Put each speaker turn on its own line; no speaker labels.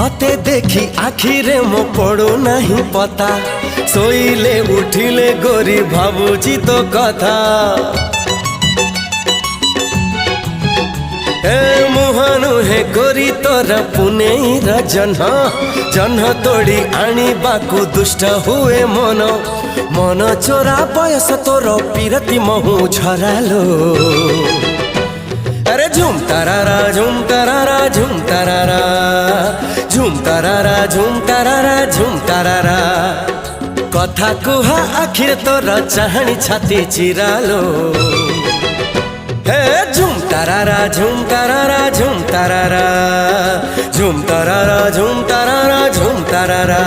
तते देखी आखिरे मो पड़ू नहीं पता सोइले उठिले गोरी भाबुची तो कथा ए मुहानु हे गोरी तोर पुनेर जन्ह जन्ह तोड़ी आनी बाकू दुष्ट हुए मन मन चोरा बयस तोर पीरती महु झरालो अरे झुम तारारा झुम तारारा झुम तारारा झुम तारारा झुम तारारा झुम तारारा कथा कुहा आखिर तोर चाहनी छाती चिरालो हे झुम तारारा झुम तारारा झुम तारारा झुम तारारा झुम तारारा झुम तारारा।